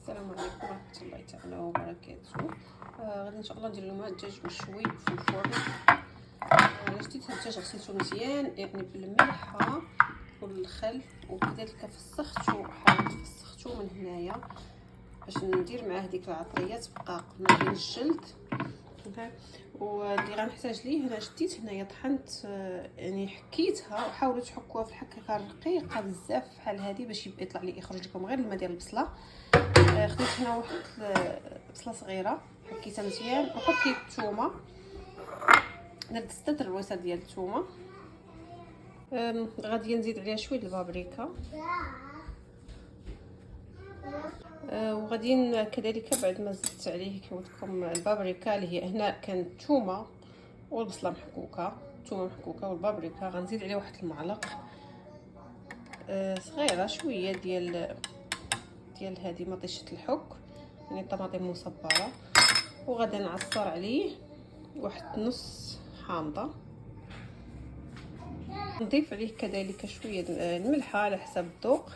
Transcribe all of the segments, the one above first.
السلام عليكم ورحمه الله تعالى وبركاته. غادي ان شاء الله ندير لكم الدجاج مشوي في الفرن. شديت الدجاج غسلته مزيان يعني بالملحه والخل، وكذلك فسختو، حاولت فسختو من هنايا باش ندير معاه ديك العطريات بقاق ما بين الجلد. واللي غنحتاج ليه هنا شديت هنايا طحنت، يعني حكيتها وحاولوا تحكوها في الحكه رقيقه بزاف بحال هذه باش يطلع لي يخرج لكم غير الماء ديال البصله. خديت هنا واحد بصله صغيره حكيتها مزيان، وحطيت الثومه، درت 6 الرويصه ديال الثومه. غادي نزيد عليها شويه البابريكا، وغادي كذلك بعد ما زدت عليه كما قلت لكم البابريكا اللي هي هنا كانت الثومه والبصله محكوكه، الثومه محكوكه والبابريكا، غنزيد عليه واحد المعلق صغيره شويه ديال هذه مطيشه الحك، يعني طماطم مصبره، وغادي نعصر عليه واحد نص حامضه. نضيف عليه كذلك شويه الملحه على حسب الذوق،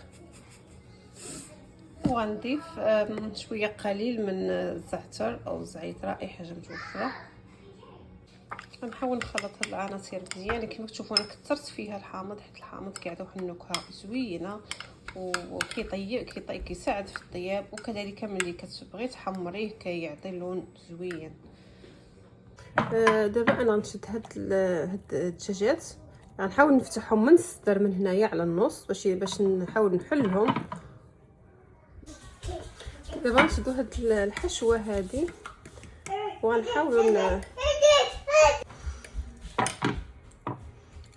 وغنضيف شويه قليل من الزعتر او الزعتر اي حاجه متوفره. غنحاول نخلط هاد العناصر مزيان. كما كتشوفوا انا كثرت فيها الحامض حيت الحامض كيعطي واحد النكهه زوينه كيساعد في الطياب، وكذلك ملي كتبغي تحمريه كيعطي لون زوين. دابا انا غنشد هاد الدجاجات، غنحاول نفتحهم من الصدر من هنايا على النص باش نحاول نحلهم. دابا نشدو هاد الحشوه هذه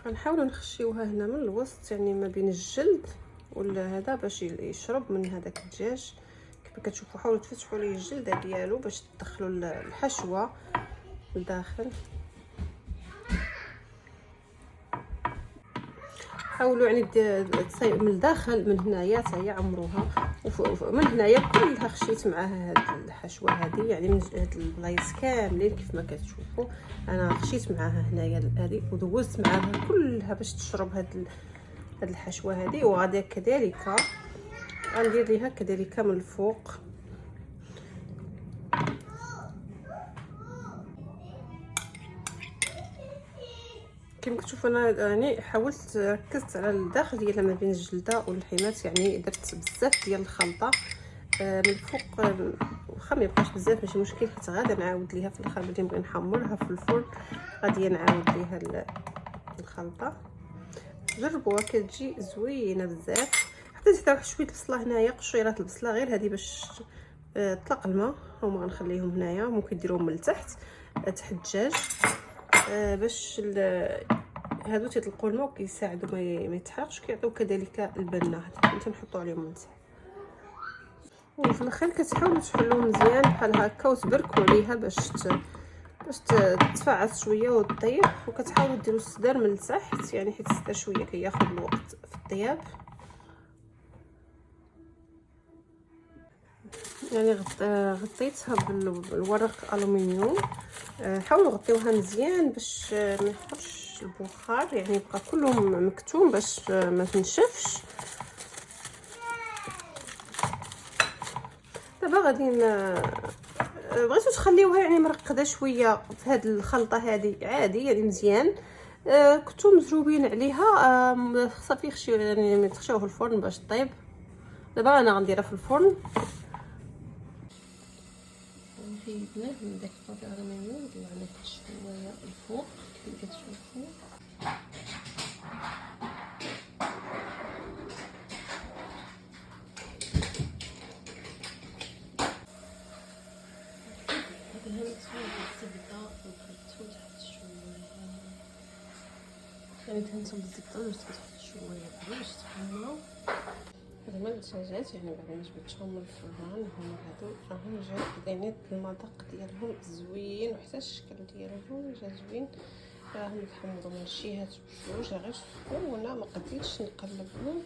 غنحاولوا نخشيوها هنا من الوسط، يعني ما بين الجلد ولا هذا باش يشرب من هذاك الدجاج. كما كتشوفوا حاولوا تفتحوا ليه الجلد ديالو باش تدخلوا الحشوه لداخل. حاولوا يعني من الداخل من هنايا حتى هي عمروها، ومن هنايا كلها خشيت معاها هاد الحشوه هذه، يعني من هاد البلايص كاملين كيف ما كتشوفوا انا خشيت معاها هنايا هذه ودوزت معاها كلها باش تشرب هاد الحشوه هذه. وغادي كذلك غندير ليها كذلك من الفوق كما كتشوفوا انا يعني حاولت ركزت على الداخل ديالها ما بين الجلده واللحيمات، يعني درت بزاف ديال الخلطه من الفوق، واخا ما يبقاش بزاف ماشي مشكل حيت غادي نعاود ليها في الاخر ملي نبغي نحمرها في الفرن غادي نعاود ليها الخلطه. جربوها كتجي زوينه بزاف. حطيت حتى واحد شويه البصله هنايا، قشيرات البصله غير هذه باش طلق الماء، هما غنخليهم هنايا، ممكن ديروهم من تحت الدجاج باش هادو تيطلقوا الماء وكيساعدوا ما يتحرقش، كيعطيو كذلك البنه حتى نحطوا عليهم من تحت. وفي الاخر كتحاولوا تحلوه مزيان بحال هكا وتبركوا عليها باش تتفاعل شويه وتطيب، وكتحاولوا ديروا الصدر من التحت يعني حيت الصدر شويه كياخذ الوقت في الطياب. يعني غطيتها بالورق الومنيوم، حاولوا غطيوها مزيان باش ما يخرجش البخار، يعني يبقى كله مكتوم باش ما تنشفش. دابا غادي بغيتو تخليوها يعني مرقده شويه في هذه الخلطه هذه عادي يعني مزيان. كنتو مزروبين عليها صافي خشيو يعني تخشيوه في الفرن باش طيب. دابا انا غنديرها في الفرن فيدناه من داك الطابع الالومنيوم، طلعنا شويه الفوق كما كتشوفوا. دهنت بالزبده وبغيتو تحط شويه، يعني دهنتهم بالزبده ودرت تحط شويه باش تحمروا. هما الدجاجات يعني بعد ما جبتهم من الفران هما هادو راهم جاو يعني المذاق ديالهم زوين وحتى الشكل ديالهم جا زوين. راهم يتحمضوا من الجهات بجوج غير سخونه، ما قديتش نقلبهم.